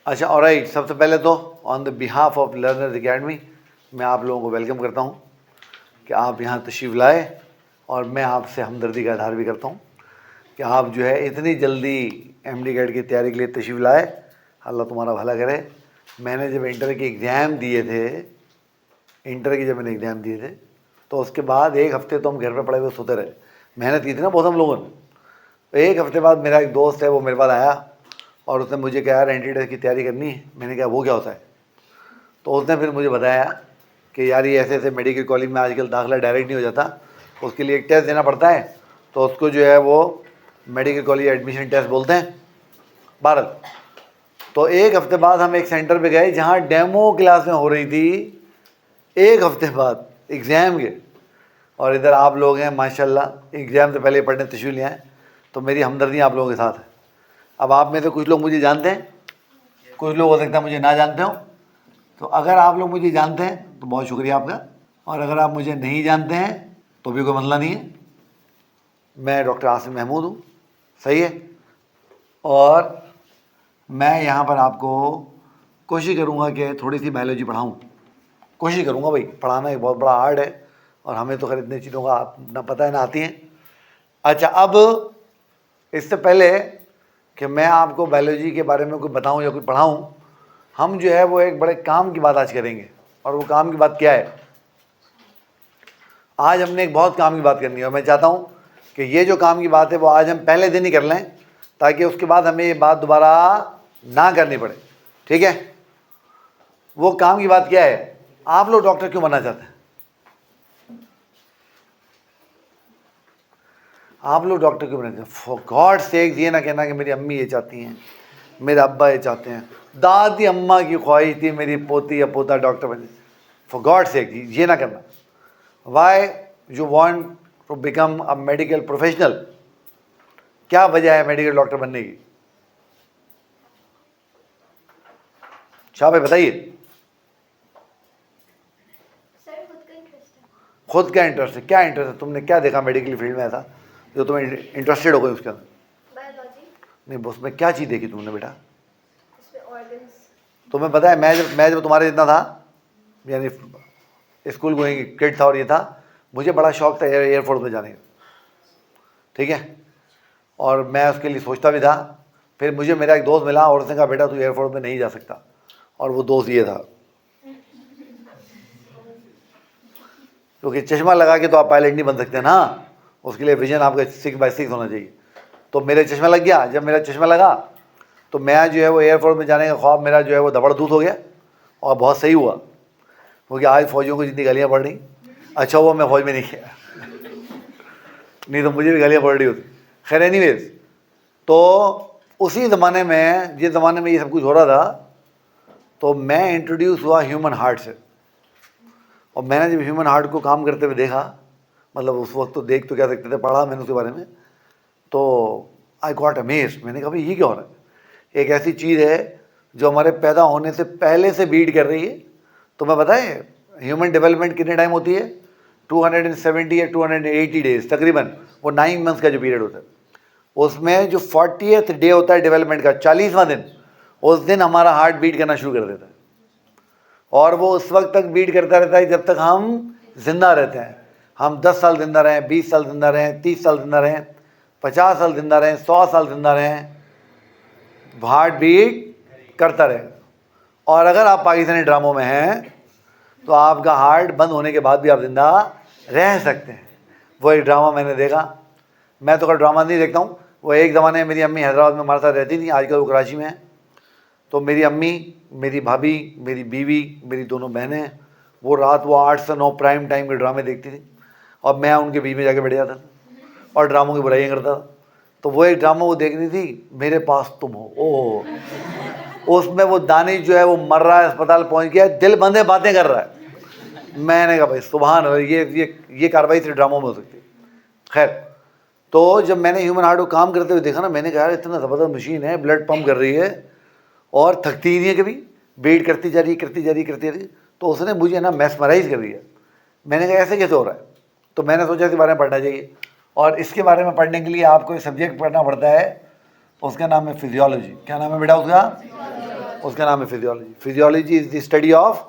अच्छा, ऑलराइट। सबसे पहले तो on the behalf of learners academy मैं आप लोगों को वेलकम करता हूं कि आप यहां तशरीफ़ लाए, और मैं आपसे हमदर्दी का इज़हार भी करता हूं कि आप जो है इतनी जल्दी एमडी कैट की तैयारी के लिए तशरीफ़ लाए। अल्लाह तुम्हारा भला करे। मैंने जब इंटर के एग्ज़ाम दिए थे, तो उसके बाद एक हफ़्ते तो हम घर पर पड़े हुए सोते रहे। मेहनत की थी ना बहुत हम लोगों ने। एक हफ़्ते बाद मेरा एक दोस्त है, वो मेरे पास आया और उसने मुझे कहा यार एंट्री टेस्ट की तैयारी करनी है। मैंने कहा वो क्या होता है? तो उसने फिर मुझे बताया कि यार ये ऐसे ऐसे मेडिकल कॉलेज में आजकल दाखिला डायरेक्ट नहीं हो जाता, उसके लिए एक टेस्ट देना पड़ता है, तो उसको जो है वो मेडिकल कॉलेज एडमिशन टेस्ट बोलते हैं, भारत। तो एक हफ़्ते बाद हम एक सेंटर पे गए जहाँ डेमो क्लासें हो रही थी, एक हफ़्ते बाद एग्ज़ाम के। और इधर आप लोग हैं माशाल्लाह, एग्ज़ाम से पहले पढ़ने तशरीफ़ ले आए, तो मेरी हमदर्दी आप लोगों के साथ है। अब आप में से कुछ लोग मुझे जानते हैं, कुछ लोग हो सकता है मुझे ना जानते हो। तो अगर आप लोग मुझे जानते हैं तो बहुत शुक्रिया आपका, और अगर आप मुझे नहीं जानते हैं तो भी कोई मसला नहीं है। मैं डॉक्टर आसिम महमूद हूँ, सही है। और मैं यहाँ पर आपको कोशिश करूँगा कि थोड़ी सी बायोलॉजी पढ़ाऊँ। कोशिश करूँगा भाई, पढ़ाना एक बहुत बड़ा आर्ट है और हमें तो खैर इतनी चीज़ों का ना पता है ना आती हैं। अच्छा, अब इससे पहले कि मैं आपको बायोलॉजी के बारे में कुछ बताऊं या कुछ पढ़ाऊं, हम जो है वो एक बड़े काम की बात आज करेंगे। और वो काम की बात क्या है? आज हमने एक बहुत काम की बात करनी है, और मैं चाहता हूं कि ये जो काम की बात है वो आज हम पहले दिन ही कर लें, ताकि उसके बाद हमें ये बात दोबारा ना करनी पड़े। ठीक है? वो काम की बात क्या है? आप लोग डॉक्टर क्यों बनना चाहते हैं? आप लोग डॉक्टर क्यों बनना चाहते हैं? फॉर गॉड सेक ये ना कहना कि मेरी अम्मी ये चाहती हैं, मेरे अब्बा ये चाहते हैं, दादी अम्मा की ख्वाहिश थी मेरी पोती या पोता डॉक्टर बने। फॉर गॉड सेक ये ना करना। Why you want to become a medical professional? क्या वजह है मेडिकल डॉक्टर बनने की? शाह भाई बताइए। खुद का इंटरेस्ट है। क्या इंटरेस्ट है? तुमने क्या देखा मेडिकल फील्ड में ऐसा जो तुम्हें इंटरेस्टेड हो गई उसके अंदर? नहीं, उसमें क्या चीज़ देखी तुमने बेटा? तुम्हें पता है, मैं जब तुम्हारे जितना था, यानी स्कूल गोइंग किड था और ये था, मुझे बड़ा शौक था एयरफोर्स में जाने का। ठीक है? और मैं उसके लिए सोचता भी था। फिर मुझे मेरा एक दोस्त मिला और उसने कहा बेटा तू एयरफोर्स में नहीं जा सकता, और वो दोस्त ये था, क्योंकि चश्मा लगा के तो आप पायलट नहीं बन सकते ना, उसके लिए विजन आपका 6x6 होना चाहिए। तो मेरे चश्मा लग गया। जब मेरा चश्मा लगा तो मैं जो है वो एयरफोर्स में जाने का ख्वाब मेरा जो है वो दबड़ दूध हो गया, और बहुत सही हुआ, क्योंकि आज फौजियों को जितनी गालियाँ पड़ रही, अच्छा हुआ मैं फौज में नहीं किया, नहीं तो मुझे भी गालियाँ पड़ रही होती। खैर एनीवेज, तो उसी ज़माने में, जिस ज़माने में ये सब कुछ हो रहा था, तो मैं इंट्रोड्यूस हुआ ह्यूमन हार्ट से। और मैंने जब ह्यूमन हार्ट को काम करते हुए देखा, मतलब उस वक्त तो देख तो क्या सकते थे, पढ़ा मैंने उसके बारे में, तो आई गॉट अमेज्ड। मैंने कहा भाई ये क्या हो रहा है? एक ऐसी चीज़ है जो हमारे पैदा होने से पहले से बीट कर रही है। तो मैं बताएं, ह्यूमन डेवलपमेंट कितने टाइम होती है? 270 या 280 डेज तकरीबन, वो 9 मंथ्स का जो पीरियड होता है, उसमें जो 40th डे होता है डेवलपमेंट का, 40वां दिन, उस दिन हमारा हार्ट बीट करना शुरू कर देता है, और वो उस वक्त तक बीट करता रहता है जब तक हम जिंदा रहते हैं। हम 10 साल जिंदा रहें, 20 साल जिंदा रहें, 30 साल जिंदा रहें, 50 साल जिंदा रहें, 100 साल जिंदा रहें, हार्ट बीट करता रहेगा। और अगर आप पाकिस्तानी ड्रामों में हैं तो आपका हार्ट बंद होने के बाद भी आप जिंदा रह सकते हैं। वो एक ड्रामा मैंने देखा। मैं तो कल ड्रामा नहीं देखता हूँ। वो एक ज़माने में मेरी अम्मी हैदराबाद में हमारे साथ रहती थी, आजकल वो कराची में है। तो मेरी अम्मी, मेरी भाभी, मेरी बीवी, मेरी दोनों बहनें, वो रात वो 8 से 9 प्राइम टाइम के ड्रामे देखती थी, और मैं उनके बीच में जाके बैठ जाता था और ड्रामों की बुराइयाँ करता था। तो वो एक ड्रामा वो देख रही थी, मेरे पास तुम हो। ओह, उसमें वो दानिश जो है वो मर रहा है, अस्पताल पहुंच गया, दिल बंधे बातें कर रहा है। मैंने कहा भाई सुभान अल्लाह, ये कार्रवाई सिर्फ ड्रामों में हो सकती है। खैर, तो जब मैंने ह्यूमन हार्ट को काम करते हुए देखा ना, मैंने कहा यार इतना ज़बरदस्त मशीन है, ब्लड पंप कर रही है और थकती ही नहीं है कभी, वेट करती जा रही है, करती जा रही है, करती जा रही है। तो उसने मुझे ना मैस्मराइज कर दिया। मैंने कहा ऐसे कैसे हो रहा है? तो मैंने सोचा इसके बारे में पढ़ना चाहिए, और इसके बारे में पढ़ने के लिए आपको एक सब्जेक्ट पढ़ना पड़ता है, उसका नाम है फिजियोलॉजी। क्या नाम है बेटा उसका? उसका नाम है physiology. Physiology is the study of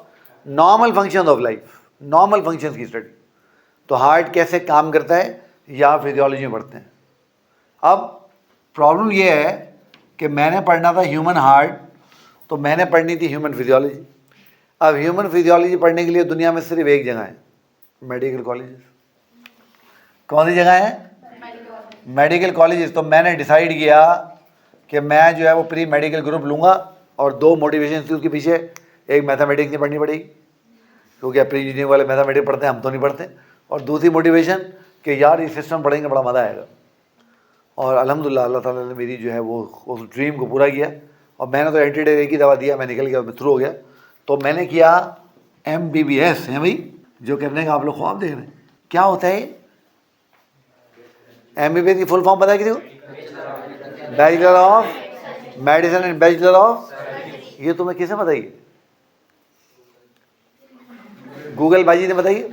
normal function of life, normal functions की स्टडी। तो हार्ट कैसे काम करता है या फिजियोलॉजी में पढ़ते हैं। अब प्रॉब्लम ये है कि मैंने पढ़ना था ह्यूमन हार्ट, तो मैंने पढ़नी थी ह्यूमन फिजियोलॉजी। अब ह्यूमन फिजियोलॉजी पढ़ने के लिए दुनिया में सिर्फ एक जगह है, मेडिकल कॉलेजेस। कौन सी जगह है? Medical colleges. तो मैंने डिसाइड किया कि मैं जो है वो प्री मेडिकल ग्रुप लूँगा और 2 मोटिवेशन थी उसके पीछे। एक मैथमेटिक्स नहीं पढ़नी पड़ेगी क्योंकि प्री इंजीनियरिंग वाले मैथमेटिक्स पढ़ते हैं, हम तो नहीं पढ़ते। और दूसरी मोटिवेशन कि यार ये सिस्टम पढ़ेंगे बड़ा मज़ा आएगा। और अल्हम्दुलिल्लाह अल्लाह ताला ने मेरी जो है वो उस ड्रीम को पूरा किया। और मैंने तो एंटीडे एक ही दवा दिया, मैं निकल गया, थ्रू हो गया। तो मैंने किया MBBS है भाई, जो करने का आप लोग ख्वाब देख रहे हैं। क्या होता है MBBS की फुल फॉर्म पता है किसी को? Bachelor of medicine and bachelor of, ये तुम्हें किसे बताइए? गूगल बाजी ने बताइए।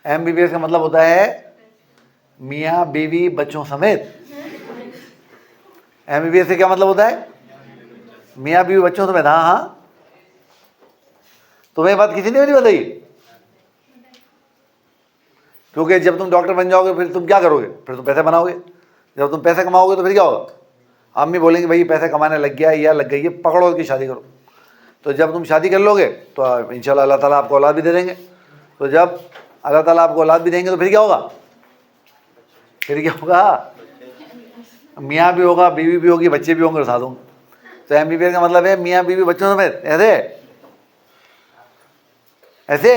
MBBS का मतलब होता है मियाँ बीवी बच्चों समेत। MBBS से क्या मतलब होता है? मियाँ बीवी बच्चों समेत। हाँ हाँ, तुम्हें बात किसी ने नहीं बताई? क्योंकि जब तुम डॉक्टर बन जाओगे फिर तुम क्या करोगे? फिर तुम पैसे बनाओगे। जब तुम पैसे कमाओगे तो फिर क्या होगा? अम्मी बोलेंगे भाई पैसे कमाने लग गया या लग गई है, पकड़ो उसकी शादी करो। तो जब तुम शादी कर लोगे तो इंशाल्लाह अल्लाह ताला आपको औलाद भी दे देंगे। तो जब अल्लाह ताला आपको औलाद भी देंगे तो फिर क्या होगा? फिर क्या होगा? मियाँ भी होगा, बीवी भी होगी, बच्चे भी होंगे और साथ होंगे। तो MBBS का मतलब है मियाँ बीवी बच्चों समेत। ऐसे ऐसे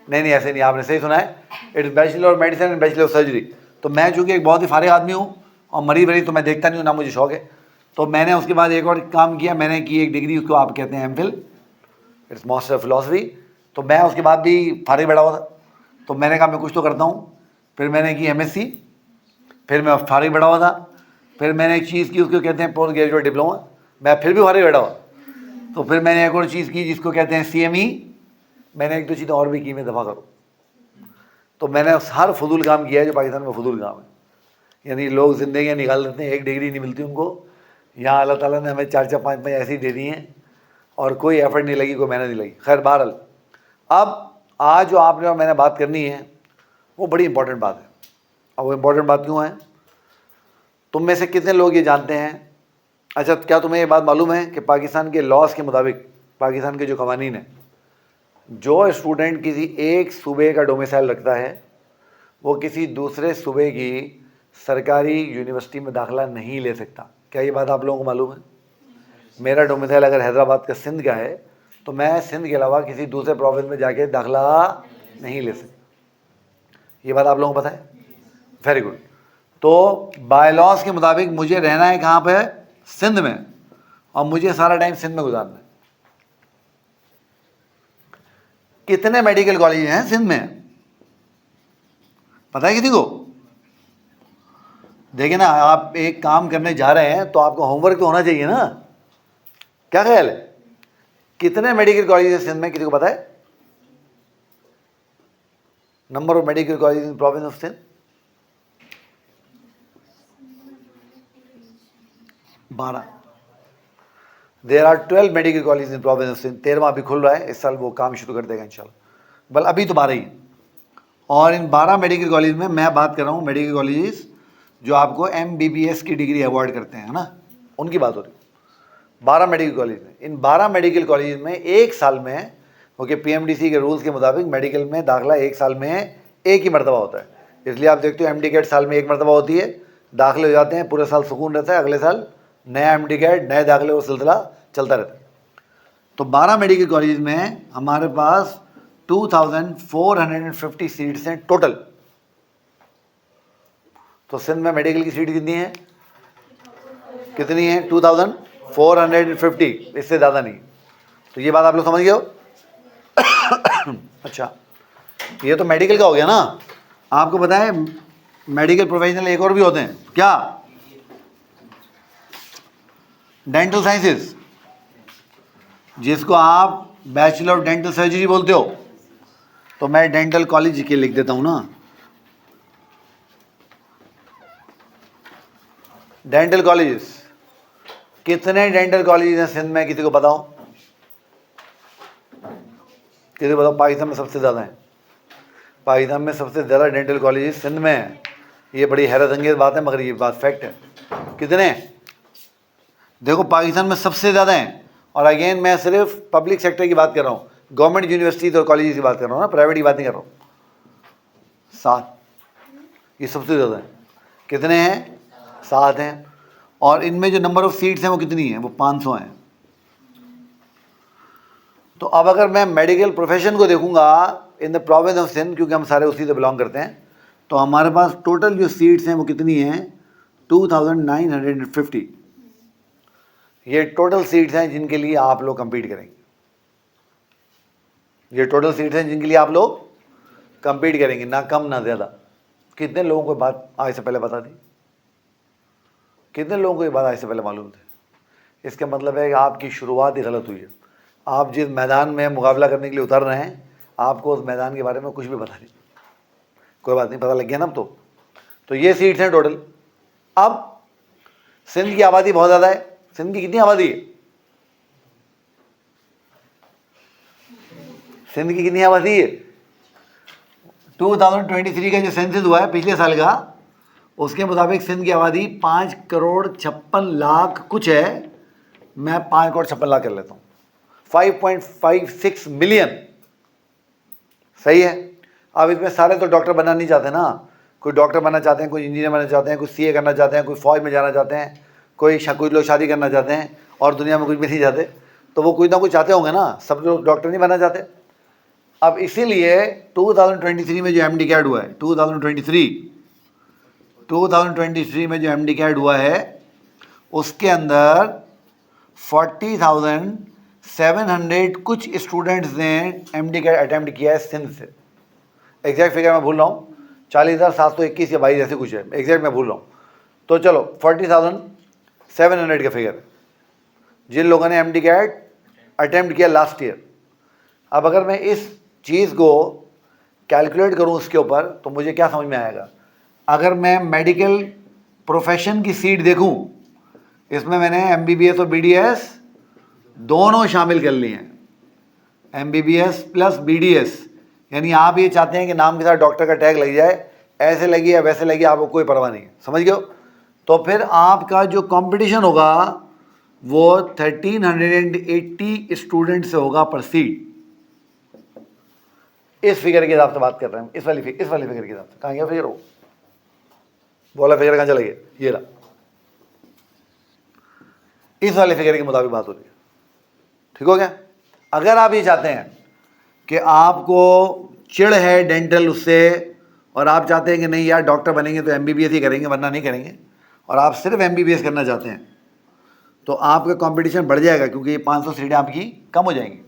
नहीं, ऐसे नहीं, आपने सही सुना है। It is bachelor of medicine and bachelor of surgery. तो मैं चूँकि एक बहुत ही फारिग आदमी हूँ और मरीज वरीज तो मैं देखता नहीं हूँ, ना मुझे शौक है। तो मैंने उसके बाद एक और काम किया, मैंने की एक डिग्री, उसको आप कहते हैं MPhil, it's master of philosophy. तो मैं उसके बाद भी फारिग बैठा हुआ था, तो मैंने कहा मैं कुछ तो करता हूँ। फिर मैंने की MSc, फिर मैं फारिग बैठा हुआ था। फिर मैंने एक चीज़ की, उसको कहते हैं पोस्ट ग्रेजुएट डिप्लोमा, मैं फिर भी फारिग बैठा हुआ। तो फिर मैंने एक और चीज़ की जिसको कहते हैं CME, मैंने 1-2 चीज़ें और भी की, मैं दफ़ा करूँ। तो मैंने हर फजूल काम किया है जो पाकिस्तान में फजूल काम है। यानी लोग ज़िंदगी निकाल देते हैं, एक डिग्री नहीं मिलती उनको। यहाँ अल्लाह ताला ने हमें 4-4 5-5 ऐसी दे दी हैं और कोई एफर्ट नहीं लगी, कोई मेहनत नहीं लगी। खैर बहरहाल, अब आज जो आपने और मैंने बात करनी है वो बड़ी इंपॉर्टेंट बात है। अब वो इम्पॉर्टेंट बात क्यों है? तुम में से कितने लोग ये जानते हैं? अच्छा, क्या तुम्हें ये बात मालूम है कि पाकिस्तान के लॉज के मुताबिक, पाकिस्तान के जो कवानीन है, जो स्टूडेंट किसी एक सूबे का डोमिसाइल रखता है वो किसी दूसरे सूबे की सरकारी यूनिवर्सिटी में दाखिला नहीं ले सकता। क्या ये बात आप लोगों को मालूम है? मेरा डोमिसाइल अगर हैदराबाद का सिंध का है तो मैं सिंध के अलावा किसी दूसरे प्रोविंस में जाके दाखिला नहीं ले सकता। ये बात आप लोगों को पता है? Very good. तो बाय लॉज के मुताबिक मुझे रहना है कहाँ पे? सिंध में, और मुझे सारा टाइम सिंध में गुजारना है। कितने मेडिकल कॉलेज हैं सिंध में? पता है किसी को? देखिए ना, आप एक काम करने जा रहे हैं तो आपको होमवर्क तो होना चाहिए ना। क्या ख्याल है, कितने मेडिकल कॉलेज हैं सिंध में? किसी को पता है number of medical college in province of Sindh? 12। There are 12 medical college in province of Sindh. 13वां अभी खुल रहा है, इस साल वो काम शुरू कर देगा इंशाल्लाह। बल अभी तो 12 ही। और इन 12 मेडिकल कॉलेज में मैं बात कर रहा हूँ मेडिकल कॉलेज जो आपको MBBS की डिग्री अवॉर्ड करते हैं ना, उनकी बात हो रही है। 12 मेडिकल कॉलेज में, इन 12 मेडिकल कॉलेज में एक साल में, क्योंकि PMDC के रूल्स के मुताबिक मेडिकल में दाखिला एक साल में एक ही मरतबा होता है। इसलिए आप देखते हो MD कैट साल में एक मरतबा होती है, दाखिले हो जाते हैं, पूरे साल सुकून रहता है, अगले साल नया MD कैट, नए दाखिले और सिलसिला चलता रहता है। तो 12 मेडिकल कॉलेज में हमारे पास 2450 सीट्स हैं टोटल। तो सिंध में मेडिकल की सीट कितनी है? कितनी है? 2450, इससे ज़्यादा नहीं। तो ये बात आप लोग समझ गए हो? अच्छा, ये तो मेडिकल का हो गया ना। आपको पता है मेडिकल प्रोफेशनल एक और भी होते हैं, क्या? डेंटल साइंसेस, जिसको आप बैचलर ऑफ डेंटल सर्जरी बोलते हो। तो मैं डेंटल कॉलेज के लिख देता हूँ ना, डेंटल कॉलेजेस कितने डेंटल कॉलेज हैं सिंध में, किसी को बताओ? किसी को बताओ? पाकिस्तान में सबसे ज़्यादा है। पाकिस्तान में सबसे ज़्यादा डेंटल कॉलेज सिंध में है। ये बड़ी हैरत अंगेज बात है, मगर ये बात फैक्ट है। कितने? देखो, पाकिस्तान में सबसे ज़्यादा हैं। और अगेन मैं सिर्फ पब्लिक सेक्टर की बात कर रहा हूँ, गवर्नमेंट यूनिवर्सिटीज़ और कॉलेज की बात कर रहा हूँ ना, प्राइवेट की बात नहीं कर रहा हूँ। 7, ये सबसे ज़्यादा है। कितने हैं? 7 हैं। और इनमें जो नंबर ऑफ सीट्स हैं वो कितनी है? वो 500 हैं। तो अब अगर मैं मेडिकल प्रोफेशन को देखूंगा in the province of Sindh, क्योंकि हम सारे उसी से बिलोंग करते हैं, तो हमारे पास टोटल जो सीट्स हैं वो कितनी हैं? 2950। ये टोटल सीट्स हैं जिनके लिए आप लोग कंपीट करेंगे। ये टोटल सीट्स हैं जिनके लिए आप लोग कंपीट करेंगे, ना कम ना ज़्यादा। कितने लोगों को बात आज से पहले बता दी? कितने लोगों को ये बात आज से पहले मालूम थी? इसका मतलब है कि आपकी शुरुआत ही गलत हुई है। आप जिस मैदान में मुकाबला करने के लिए उतर रहे हैं, आपको उस मैदान के बारे में कुछ भी पता नहीं। कोई बात नहीं, पता लग गया ना अब तो ये सीट्स हैं टोटल। अब सिंध की आबादी बहुत ज़्यादा है। सिंध की कितनी आबादी है? सिंध की कितनी आबादी है? 2023 का जो सेंसस हुआ है पिछले साल का, उसके मुताबिक सिंध की आबादी 5,56,00,000 कुछ है। मैं 5,56,00,000 कर लेता हूँ, 5.56 मिलियन। सही है। अब इसमें सारे तो डॉक्टर बनना नहीं चाहते ना। कोई डॉक्टर बनना चाहते हैं, कोई इंजीनियर बनना चाहते हैं, कोई सीए करना चाहते हैं, कोई फौज में जाना चाहते हैं, कुछ लोग शादी करना चाहते हैं, और दुनिया में कुछ भी नहीं चाहते। तो वो कुछ ना कुछ चाहते होंगे ना, सब लोग डॉक्टर नहीं बनना चाहते। अब इसीलिए 2023 में जो एमडी कैड हुआ है, 2023 में जो एमडी कैड हुआ है, उसके अंदर 40,700 कुछ स्टूडेंट्स ने एमडी कैड अटैम्प्ट किया है सिंध से। एग्जैक्ट फिगर मैं भूल रहा हूँ, 40,721 या 22 ऐसे कुछ है, एग्जैक्ट मैं भूल रहा हूँ। तो चलो 40,700 का फिगर है जिन लोगों ने एमडी कैड अटैम्प्ट किया लास्ट ईयर। अब अगर मैं इस चीज़ को कैलकुलेट करूं उसके ऊपर, तो मुझे क्या समझ में आएगा? अगर मैं मेडिकल प्रोफेशन की सीट देखूं, इसमें मैंने एमबीबीएस और बीडीएस दोनों शामिल कर लिए हैं। एमबीबीएस प्लस बीडीएस, यानी आप ये चाहते हैं कि नाम के साथ डॉक्टर का टैग लग जाए, ऐसे लगी या वैसे लगी, आपको कोई परवाह नहीं है। समझ गए? तो फिर आपका जो कंपटीशन होगा वो 1380 स्टूडेंट से होगा पर सीट। इस फिगर के हिसाब से बात कर रहे हैं, इस वाली फिगर के हिसाब से। कहाँ गया फिगर? हो बोला फिगर कहाँ चला गया? ये रहा, इस वाले फिगर के मुताबिक बात हो रही है। ठीक हो गया? अगर आप ये चाहते हैं कि आपको चिढ़ है डेंटल उससे, और आप चाहते हैं कि नहीं यार डॉक्टर बनेंगे तो एमबीबीएस ही करेंगे वरना नहीं करेंगे, और आप सिर्फ एमबीबीएस करना चाहते हैं, तो आपका कंपटीशन बढ़ जाएगा, क्योंकि ये 500 सीटें आपकी कम हो जाएंगी।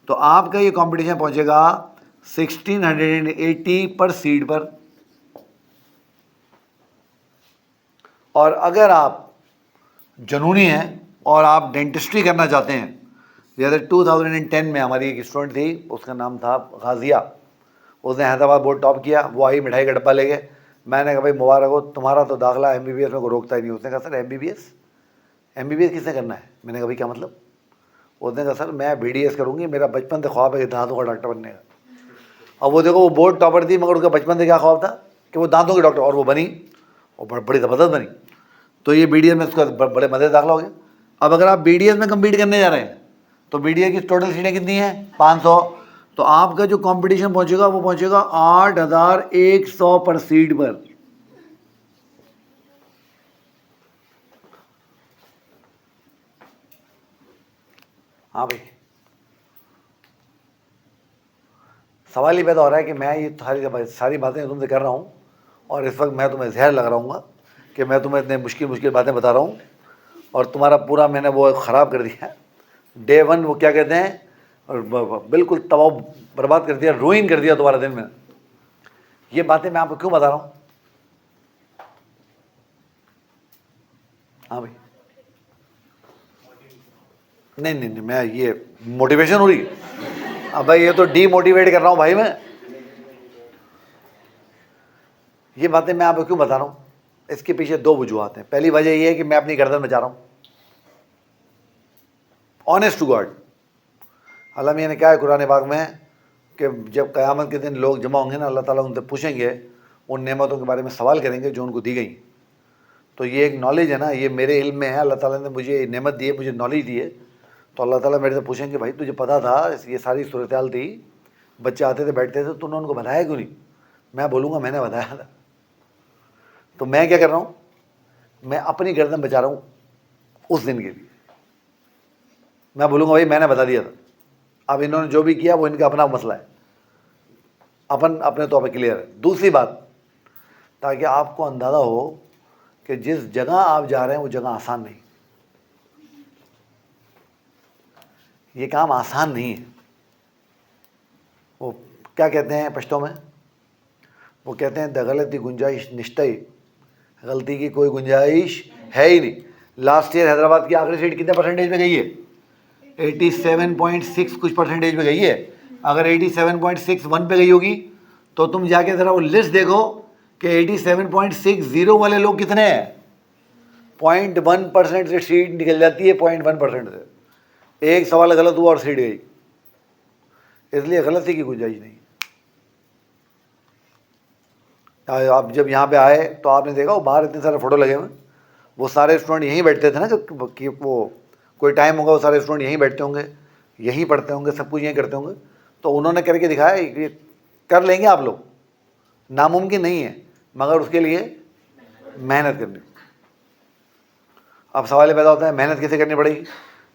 तो आपका ये कंपटीशन पहुंचेगा 1680 पर सीट पर। और अगर आप जुनूनी हैं और आप डेंटिस्ट्री करना चाहते हैं, जैसे 2010 में हमारी एक स्टूडेंट थी, उसका नाम था गाजिया, उसने हैदराबाद बोर्ड टॉप किया, वो आई मिठाई का डब्बा ले गए। मैंने कहा भाई मुबारक हो, तुम्हारा तो दाखिला एमबीबीएस में को रोकता ही नहीं। उसने कहा सर एमबीबीएस किसने करना है? मैंने कहा भाई क्या मतलब? उसने कहा सर मैं बीडीएस करूँगी, मेरा बचपन से ख्वाब है दांतों का डॉक्टर बनने का। अब वो देखो, वो बोर्ड टॉपर थी, मगर उसका बचपन से क्या ख्वाब था कि वो दांतों की डॉक्टर, और वो बनी, और बड़ी ज़बरदस्त बनी। तो ये बीडीएस में उसका बड़े मज़े दाखिला हो गया। अब अगर आप बीडीएस में कम्पीट करने जा रहे हैं, तो बीडीएस की टोटल सीटें कितनी हैं? 500। तो आपका जो कंपटीशन पहुंचेगा वो पहुंचेगा 8,100 पर सीट पर। हाँ भाई, सवाल ये पैदा हो रहा है कि मैं ये सारी बातें तुमसे कर रहा हूँ, और इस वक्त मैं तुम्हें जहर लग रहा हूँ कि मैं तुम्हें इतने मुश्किल बातें बता रहा हूँ, और तुम्हारा पूरा मैंने वो ख़राब कर दिया। डे 1 वो क्या कहते हैं, और बिल्कुल तबाह बर्बाद कर दिया, रूइन कर दिया तुम्हारा दिन में। ये बातें मैं आपको क्यों बता रहा हूँ? हाँ भाई, नहीं, मैं ये मोटिवेशन हो रही है। अब भाई ये तो डीमोटिवेट कर रहा हूँ भाई मैं। ये बातें मैं आपको क्यों बता रहा हूँ? इसके पीछे 2 वजूहत हैं। पहली वजह ये है कि मैं अपनी गर्दन बचा रहा हूँ। Honest to God. अल्लाह मियां ने क्या है कुरान पाक में कि जब क़यामत के दिन लोग जमा होंगे ना, अल्लाह ताला उनसे पूछेंगे, उन नेमतों के बारे में सवाल करेंगे जो उनको दी गई। तो ये एक नॉलेज है ना, ये मेरे इल्म में है, अल्लाह ताला ने मुझे नेमत दी है, मुझे नॉलेज दी है। तो अल्लाह ताला मेरे से पूछेंगे भाई तुझे पता था ये सारी सूरत हाल थी, बच्चे आते थे बैठते थे, तूने उनको बताया क्यों नहीं? मैं बोलूँगा मैंने बताया था। तो मैं क्या कर रहा हूँ, मैं अपनी गर्दन बचा रहा हूँ उस दिन के लिए। मैं बोलूँगा भाई मैंने बता दिया था, अब इन्होंने जो भी किया वो इनका अपना मसला है, अपन अपने तौर पर क्लियर है। दूसरी बात, ताकि आपको अंदाज़ा हो कि जिस जगह आप जा रहे हैं वो जगह आसान नहीं, ये काम आसान नहीं है। वो क्या कहते हैं पश्तो में, वो कहते हैं द गलती गुंजाइश निश्चय, गलती की कोई गुंजाइश है ही नहीं। लास्ट ईयर हैदराबाद की आखिरी सीट कितने परसेंटेज में गई है? 87.6 कुछ परसेंटेज में गई है। अगर 87.61 पे गई होगी तो तुम जाके ज़रा वो लिस्ट देखो कि 87.60 वाले लोग कितने हैं। 0.1% से सीट निकल जाती है, 0.1% से। एक सवाल गलत हुआ और सीट गई, इसलिए गलती की गुंजाइश नहीं। आप जब यहाँ पे आए तो आपने देखा वो बाहर इतने सारे फ़ोटो लगे हुए, वो सारे स्टूडेंट यहीं बैठते थे ना, कि वो कोई टाइम होगा वो सारे स्टूडेंट यहीं बैठते होंगे, यहीं पढ़ते होंगे, सब कुछ यहीं करते होंगे। तो उन्होंने करके दिखाया, ये कर लेंगे आप लोग, नामुमकिन नहीं है, मगर उसके लिए मेहनत करनी। अब सवाल पैदा होता है मेहनत कैसे करनी पड़ेगी,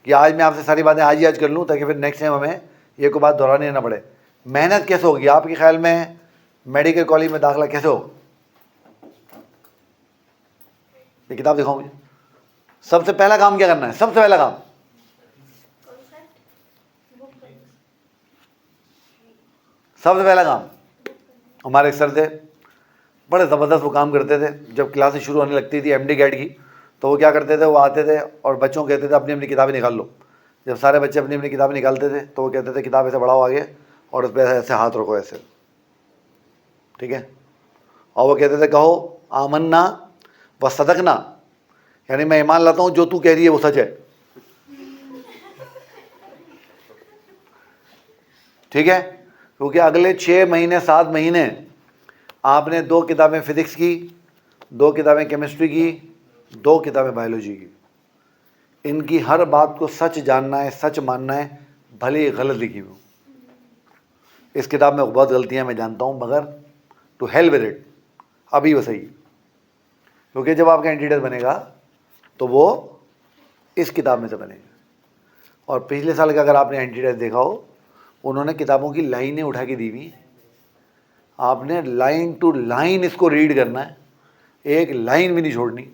कि आज मैं आपसे सारी बातें आज ही आज कर लूँ ताकि फिर नेक्स्ट टाइम हमें ये कोई बात दोहरानी ना पड़े। मेहनत कैसे होगी आपके ख्याल में? मेडिकल कॉलेज में दाखिला कैसे हो? ये किताब दिखाओ मुझे। सबसे पहला काम क्या करना है? सबसे पहला काम हमारे एक सर थे, बड़े ज़बरदस्त वो काम करते थे। जब क्लासेस शुरू होने लगती थी MD कैट की, तो वो क्या करते थे, वो आते थे और बच्चों को कहते थे अपनी अपनी किताबें निकाल लो। जब सारे बच्चे अपनी अपनी किताबें निकालते थे तो वो कहते थे किताब ऐसे बढ़ाओ आगे और उस पर ऐसे हाथ रखो ऐसे, ठीक है। और वो कहते थे कहो आमन्ना व सदकना, यानी मैं ईमान लाता हूँ जो तू कह रही है वो सच है, ठीक है। क्योंकि अगले 6 महीने 7 महीने आपने 2 किताबें फिज़िक्स की, 2 किताबें केमिस्ट्री की, 2 किताबें बायोलॉजी की। इनकी हर बात को सच जानना है, सच मानना है, भले ही गलत लिखी हो। इस किताब में बहुत गलतियां मैं जानता हूँ, मगर टू हेल विद इट, अभी वो सही है। क्योंकि जब आपका एंटीडेट बनेगा तो वो इस किताब में से बनेगा। और पिछले साल का अगर आपने एंटीडेट देखा हो, उन्होंने किताबों की लाइनें उठा के दी हुई, आपने लाइन टू लाइन इसको रीड करना है, एक लाइन भी नहीं छोड़नी।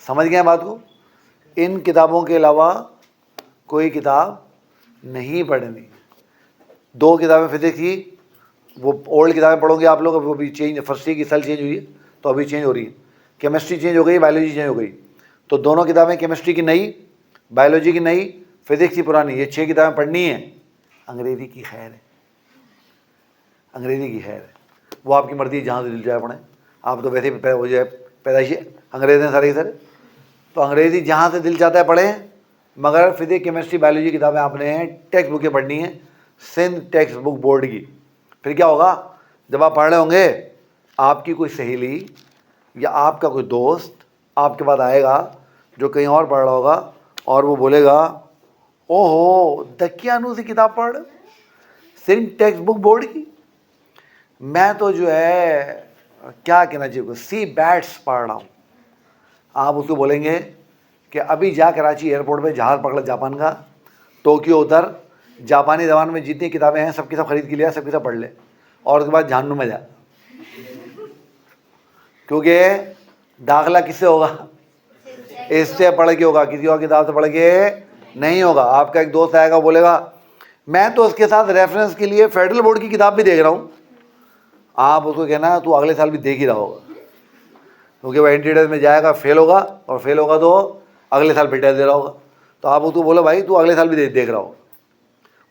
समझ गए बात को? इन किताबों के अलावा कोई किताब नहीं पढ़नी। 2 किताबें फिजिक्स की, वो ओल्ड किताबें पढ़ोगे आप लोग, वो भी चेंज, फर्स्ट की साल चेंज हुई है तो अभी चेंज हो रही है। केमिस्ट्री चेंज हो गई, बायोलॉजी चेंज हो गई, तो दोनों किताबें केमिस्ट्री की नई, बायोलॉजी की नई, फिजिक्स की पुरानी, ये 6 किताबें पढ़नी है। अंग्रेज़ी की खैर है, अंग्रेज़ी की खैर है, वो आपकी मर्ज़ी जहाँ से दिल जाए पढ़ें। आप तो वैसे ही हो जाए पैदाइशी अंग्रेज़ हैं सारे सर, तो अंग्रेज़ी जहाँ से दिल चाहता है पढ़ें, मगर फिजिक्स केमिस्ट्री बायोलॉजी किताबें आपने टेक्स्ट बुकें पढ़नी है, सिंध टेक्स्ट बुक बोर्ड की। फिर क्या होगा, जब आप पढ़ रहे होंगे, आपकी कोई सहेली या आपका कोई दोस्त आपके पास आएगा जो कहीं और पढ़ रहा होगा, और वो बोलेगा ओहो दकियानू से किताब पढ़, सिंध टेक्स्ट बुक बोर्ड की, मैं तो जो है क्या कहना चाहिए, सी बैट्स पढ़ रहा हूँ। आप उसको बोलेंगे कि अभी जा कराची एयरपोर्ट पे जहाज़ पकड़ जापान का, टोक्यो उतर, जापानी ज़बान में जितनी किताबें हैं सब की सब खरीद के लिया, सब की सब पढ़ ले, और उसके बाद जहन्नुम में जा। क्योंकि दाखिला किससे होगा? इससे पढ़ के होगा, किसी और किताब से पढ़ के नहीं होगा। आपका एक दोस्त आएगा, बोलेगा मैं तो उसके साथ रेफरेंस के लिए फेडरल बोर्ड की किताब भी देख रहा हूँ। आप उसको कहना तू अगले साल भी देख ही रहा होगा, क्योंकि वो एंट्री में जाएगा, फेल होगा, और फेल होगा तो अगले साल फिर टेस्ट दे रहा होगा। तो आप उसको बोलो भाई तू अगले साल भी देख रहा होगा।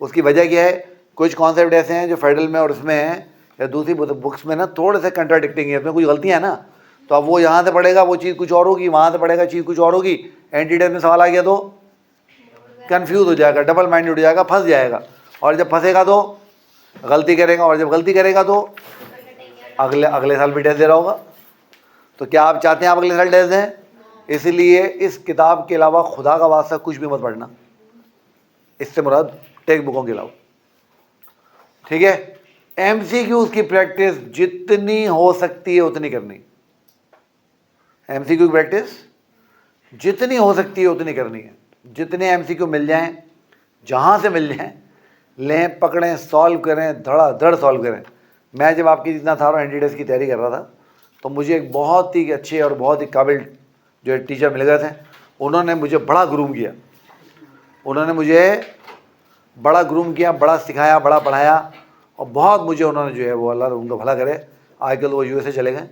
उसकी वजह क्या है? कुछ कॉन्सेप्ट ऐसे हैं जो फेडरल में और उसमें हैं, या दूसरी बुक्स में ना थोड़े से कंट्राडिक्टिंग है, इसमें कुछ गलतियाँ हैं ना, तो अब वो यहाँ से पढ़ेगा वो चीज़ कुछ और होगी, वहाँ से पढ़ेगा चीज़ कुछ और होगी, एंटी टेस्ट में सवाल आ गया तो कंफ्यूज हो जाएगा, डबल माइंडेड हो जाएगा, फंस जाएगा। और जब फंसेगा तो गलती करेगा, और जब गलती करेगा तो अगले साल भी टेस्ट दे रहा होगा। तो क्या आप चाहते हैं आप अगले साल टेस्ट दें? इसलिए इस किताब के अलावा खुदा का वास्ता कुछ भी मत पढ़ना, इससे मुराद टेक्स्ट बुकों के अलावा, ठीक है। एमसीक्यूज की प्रैक्टिस जितनी हो सकती है उतनी करनी, एमसीक्यू की प्रैक्टिस जितनी हो सकती है उतनी करनी है। जितने एमसीक्यू मिल जाएं, जहां से मिल जाएं, लें, पकड़ें, सॉल्व करें, धड़ाधड़ सॉल्व करें। मैं जब आपकी जितना था एनडीएस की तैयारी कर रहा था तो मुझे एक बहुत ही अच्छे और बहुत ही काबिल जो टीचर मिल गए थे। उन्होंने मुझे बड़ा ग्रूम किया, उन्होंने मुझे बड़ा ग्रूम किया, बड़ा सिखाया, बड़ा पढ़ाया, और बहुत मुझे उन्होंने जो है वो अल्लाह उनका भला करे, आजकल वो यूएसए चले गए,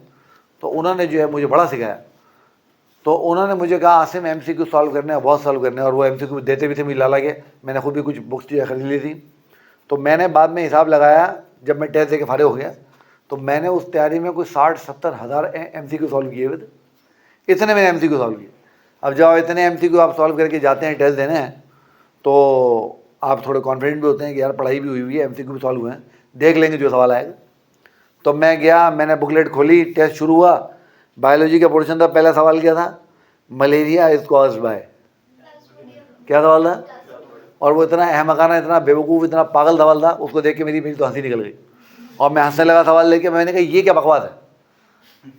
तो उन्होंने जो है मुझे बड़ा सिखाया। तो उन्होंने मुझे कहा आसिम एमसीक्यू सॉल्व करने हैं, बहुत सॉल्व करने हैं, और वो एमसीक्यू देते भी थे मुझे ला के। मैंने खुद भी कुछ बुक्स जो है खरीद ली थी। तो मैंने बाद में हिसाब लगाया, जब मैं टेस्ट दे के फारिग हो गया तो मैंने उस तैयारी में कोई 60-70 हज़ार एमसीक्यू सॉल्व किए हुए थे। इतने मैंने एमसीक्यू सॉल्व किए। अब जब इतने एमसीक्यू आप सॉल्व करके जाते हैं टेस्ट देने तो आप थोड़े कॉन्फिडेंट भी होते हैं कि यार पढ़ाई भी हुई है, एमसीक्यू भी सॉल्व हुए हैं, देख लेंगे जो सवाल आएगा। तो मैं गया, मैंने बुकलेट खोली, टेस्ट शुरू हुआ। बायोलॉजी का पोर्शन था, पहला सवाल क्या था? मलेरिया इज कॉज्ड बाय, क्या सवाल था? और वो इतना अहमकाना, इतना बेवकूफ़, इतना पागल सवाल था, उसको देख के मेरी तो हंसी निकल गई और मैं हंसने लगा सवाल लेके। मैंने कहा ये क्या बकवास है,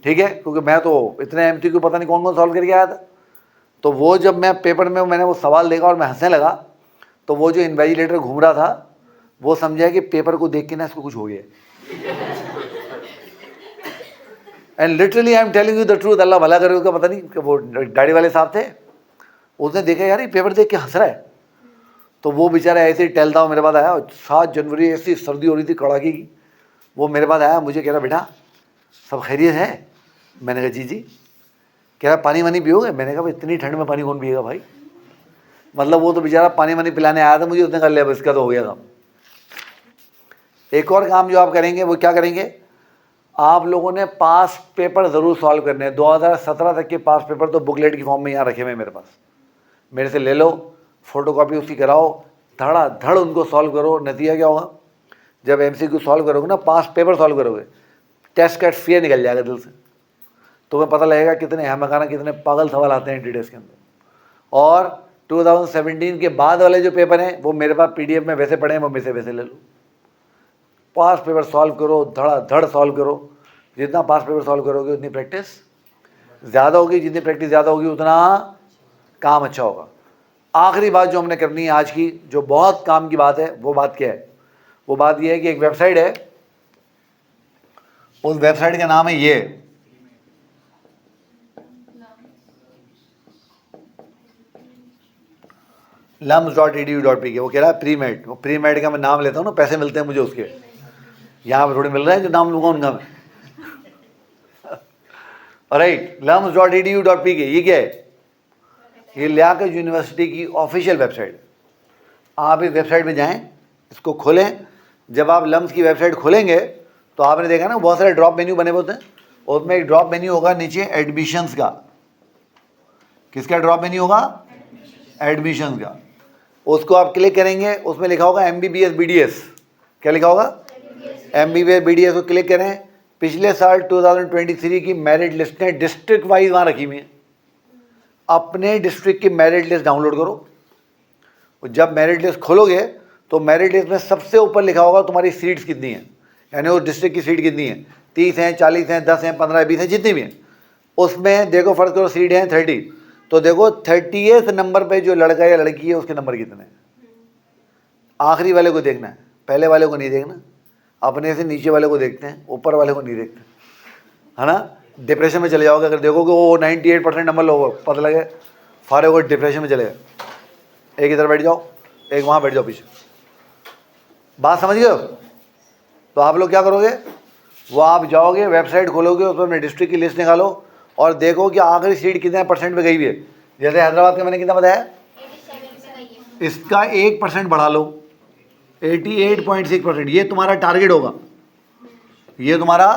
ठीक है, क्योंकि मैं तो इतने एमसीक्यू पता नहीं कौन कौन सॉल्व करके आया था। तो वो जब मैं पेपर में मैंने वो सवाल देखा और मैं हंसने लगा, तो वो जो इन्वेजिलेटर घूम रहा था वो समझा कि पेपर को देख के ना इसको कुछ हो गया। And literally I am telling you the truth, Allah भला करे उसका। पता नहीं कि वो गाड़ी वाले साहब थे, उसने देखा यार ये पेपर देख के हंस रहा है। तो वो बेचारा ऐसे ही टहलता हुआ मेरे पास आया, 7 जनवरी ऐसी सर्दी हो रही थी कड़ाके की। वो मेरे पास आया, मुझे कह रहा बेटा सब खैरियत है? मैंने कहा जी जी। कह रहा पानी वानी पियोगे? मैंने कहा इतनी ठंड में पानी कौन पिएगा भाई। मतलब वो तो बेचारा पानी वानी पिलाने आया था मुझे, उसने कर लिया, इसका तो हो गया काम। एक और काम जो आप करेंगे वो क्या करेंगे, आप लोगों ने पास पेपर ज़रूर सॉल्व करने हैं। 2017 तक के पास पेपर तो बुकलेट की फॉर्म में यहाँ रखे हुए मेरे पास, मेरे से ले लो, फोटोकॉपी उसकी कराओ, धड़ाधड़ उनको सॉल्व करो। नतीजा क्या होगा, जब एमसीक्यू सॉल्व करोगे ना, पास पेपर सॉल्व करोगे, टेस्ट का फियर निकल जाएगा दिल से। तुम्हें पता लगेगा कितने अहमकाना, कितने पागल सवाल आते हैं एनडीएस के अंदर। और 2017 के बाद वाले जो पेपर हैं वो मेरे पास पीडीएफ में वैसे पड़े हैं, वो में से वैसे ले लो। पास पेपर सॉल्व करो, धड़ाधड़ सॉल्व करो। जितना पास पेपर सॉल्व करोगे उतनी प्रैक्टिस ज़्यादा होगी, जितनी प्रैक्टिस ज़्यादा होगी उतना काम अच्छा होगा। आखिरी बात जो हमने करनी है आज की, जो बहुत काम की बात है, वो बात क्या है? वो बात ये है कि एक वेबसाइट है, उस वेबसाइट का नाम है ये lums.edu.pk। वो कह रहा है प्री मेड, वो प्री मेड का मैं नाम लेता हूँ ना, पैसे मिलते हैं मुझे उसके, यहाँ पर थोड़े मिल रहे हैं जो नाम लूँगा उनका मैं। राइट, lums.edu.pk ये क्या है? ये लियाकत यूनिवर्सिटी की ऑफिशियल वेबसाइट। आप इस वेबसाइट में जाएं, इसको खोलें। जब आप लम्स की वेबसाइट खोलेंगे तो आपने देखा ना बहुत सारे ड्रॉप मेन्यू बने होते हैं, उसमें एक ड्रॉप मेन्यू होगा नीचे एडमिशन्स का। किसका ड्रॉप मेन्यू होगा? एडमिशन्स का। उसको आप क्लिक करेंगे, उसमें लिखा होगा MBBS BDS। क्या लिखा होगा? MBBS BDS को क्लिक करें। पिछले साल 2023 की मेरिट लिस्ट ने डिस्ट्रिक्ट वाइज वहाँ रखी हुई है। अपने डिस्ट्रिक्ट की मेरिट लिस्ट डाउनलोड करो। जब मेरिट लिस्ट खोलोगे तो मेरिट लिस्ट में सबसे ऊपर लिखा होगा तुम्हारी सीट्स कितनी हैं, यानी उस डिस्ट्रिक्ट की सीट कितनी है, 30 हैं, 40 हैं, 10 हैं, 15 20 हैं, जितनी भी हैं। उसमें देखो फर्ज करो सीट हैं 30, तो देखो 30th नंबर पे जो लड़का या लड़की है उसके नंबर कितने हैं। आखिरी वाले को देखना है, पहले वाले को नहीं देखना। अपने से नीचे वाले को देखते हैं, ऊपर वाले को नहीं देखते, है ना। डिप्रेशन में चले जाओगे अगर देखोगे वो 98% नंबर लोगों को पता लगे, फारे को डिप्रेशन में चले गए। एक इधर बैठ जाओ, एक वहाँ बैठ जाओ पीछे। बात समझ गए हो? तो आप लोग क्या करोगे, वो आप जाओगे वेबसाइट खोलोगे, उसमें अपने डिस्ट्रिक्ट की लिस्ट निकालो और देखो कि आखिरी सीट कितने % पे गई हुई है। जैसे हैदराबाद का मैंने कितना बताया, इसका 1% बढ़ा लो, 88.6%। ये तुम्हारा टारगेट होगा, ये तुम्हारा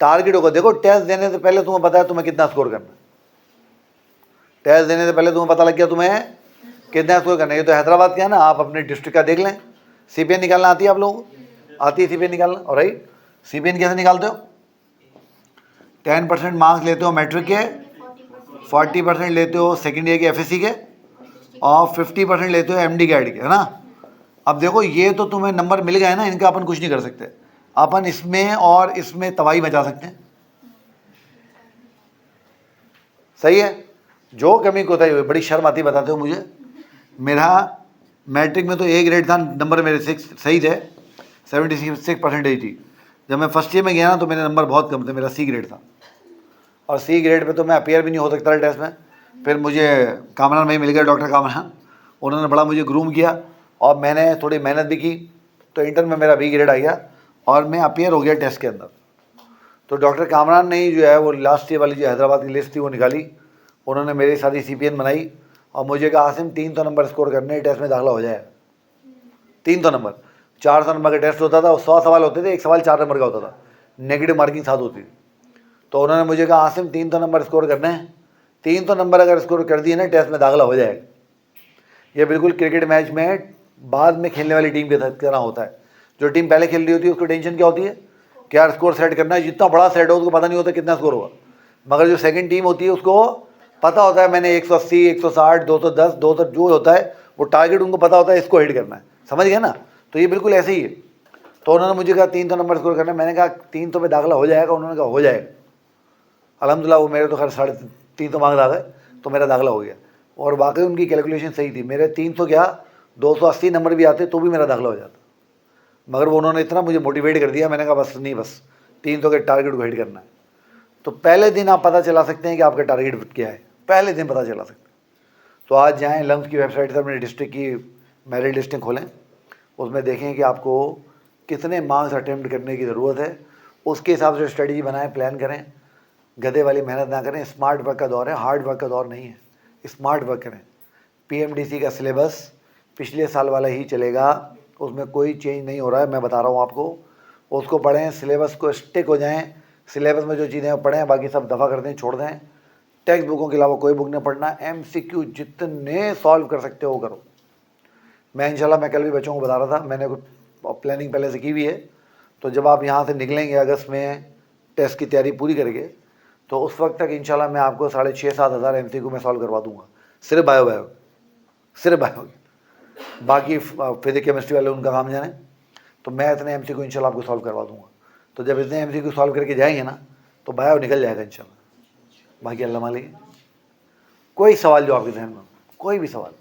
टारगेट होगा। देखो टेस्ट देने से पहले तुम्हें पता है तुम्हें कितना स्कोर करना है। टेस्ट देने से पहले तुम्हें पता लग गया तुम्हें कितना स्कोर करना है? ये तो हैदराबाद का है ना, आप अपने डिस्ट्रिक्ट का देख लें। CPN निकालना आती है आप लोगों को? आती है CPN निकालना? और राइट, CPN कैसे निकालते हो? 10% मार्क्स लेते हो मैट्रिक के, 40% लेते हो सेकेंड ईयर के FSC के, और 50% लेते हो MD कैड के, है ना। अब देखो ये तो तुम्हें नंबर मिल गए ना, इनका अपन कुछ नहीं कर सकते। अपन इसमें और इसमें तबाही मचा सकते हैं, सही है। जो कमी कोताही हुई, बड़ी शर्म आती बताते हो मुझे। मेरा मैट्रिक में तो A ग्रेड था, नंबर मेरे 6 सही थे, 76% थी। जब मैं फर्स्ट ईयर में गया ना तो मेरे नंबर बहुत कम थे, मेरा C ग्रेड था, और C ग्रेड पे तो मैं अपीयर भी नहीं हो सकता था टेस्ट में। फिर मुझे कामरान भाई मिल गए, डॉक्टर कामरान, उन्होंने बड़ा मुझे ग्रूम किया और मैंने थोड़ी मेहनत भी की, तो इंटर में मेरा B ग्रेड आ गया और मैं अपीयर हो गया टेस्ट के अंदर। तो डॉक्टर कामरान ने जो है वो लास्ट ईयर वाली जो हैदराबाद की लिस्ट थी वो निकाली, उन्होंने मेरी सारी CPN बनाई और मुझे कहा आसिम 300 नंबर स्कोर करने, टेस्ट में दाखिला हो जाए। 300 नंबर, 400 नंबर का टेस्ट होता था, 100 सवाल होते थे, एक सवाल 4 नंबर का होता था, नेगेटिव मार्किंग 7 होती थी। तो उन्होंने मुझे कहा आसिम 300 नंबर स्कोर करने हैं, 300 नंबर अगर स्कोर कर दिए ना टेस्ट में दाखिला हो जाएगा। ये बिल्कुल क्रिकेट मैच में बाद में खेलने वाली टीम के तरह होता है। जो टीम पहले खेल रही होती है उसको टेंशन क्या होती है, क्या स्कोर सेट करना है, जितना बड़ा सेट हो उसको पता नहीं होता कितना स्कोर होगा। मगर जो सेकंड टीम होती है उसको पता होता है मैंने 180, 160, 210, 200 जो होता है वो टारगेट उनको पता होता है, इसको हिट करना है, समझ गए ना। तो ये बिल्कुल ऐसे ही है। तो उन्होंने मुझे कहा 300 नंबर स्कोर करना है, मैंने कहा 300 पे दाखिला हो जाएगा, उन्होंने कहा हो जाएगा। अल्हम्दुलिल्लाह वो मेरे तो खैर 350 मार्क्स आ गए, तो मेरा दाखिला हो गया। और वाकई उनकी कैलकुलेशन सही थी, मेरे 300 क्या 280 नंबर भी आते तो भी मेरा दाखिला हो जाता। मगर वो उन्होंने इतना मुझे मोटिवेट कर दिया, मैंने कहा बस नहीं, बस 300 के टारगेट को हिट करना है। तो पहले दिन आप पता चला सकते हैं कि आपका टारगेट क्या है, पहले दिन पता चला सकते हैं। तो आज जाएँ लम्स की वेबसाइट से अपने डिस्ट्रिक्ट की मेरिट लिस्टें खोलें, उसमें देखें कि आपको कितने मार्क्स अटैम्प्ट करने की ज़रूरत है, उसके हिसाब से स्ट्रेटजी बनाएं, प्लान करें। गधे वाली मेहनत ना करें, स्मार्ट वर्क का दौर है, हार्ड वर्क का दौर नहीं है, स्मार्ट वर्क करें। PMDC का सिलेबस पिछले साल वाला ही चलेगा, उसमें कोई चेंज नहीं हो रहा है, मैं बता रहा हूँ आपको। उसको पढ़ें, सिलेबस को स्टिक हो जाएं, सिलेबस में जो चीज़ें पढ़ें बाकी सब दफ़ा कर दें, छोड़ दें। टेक्स्ट बुकों के अलावा कोई बुक नहीं पढ़ना। MCQ जितने सॉल्व कर सकते हो करो। मैं इंशाल्लाह, मैं कल भी बच्चों को बता रहा था, मैंने प्लानिंग पहले से की हुई है। तो जब आप यहाँ से निकलेंगे अगस्त में टेस्ट की तैयारी पूरी करके, तो उस वक्त तक इंशाल्लाह मैं आपको 6,500-7 हज़ार MCQ में सॉल्व करवा दूँगा, सिर्फ बायो सिर्फ बायो। बाकी फिजिक्स केमिस्ट्री वाले उनका काम जाने। तो मैं इतने MCQ इंशाल्लाह आपको सॉल्व करवा दूँगा। तो जब इतने MCQ सॉल्व करके जाएंगे ना तो बायो निकल जाएगा इंशाल्लाह। बाकी अल्लाह मालिक। कोई सवाल जो आपके जहन में, कोई भी सवाल।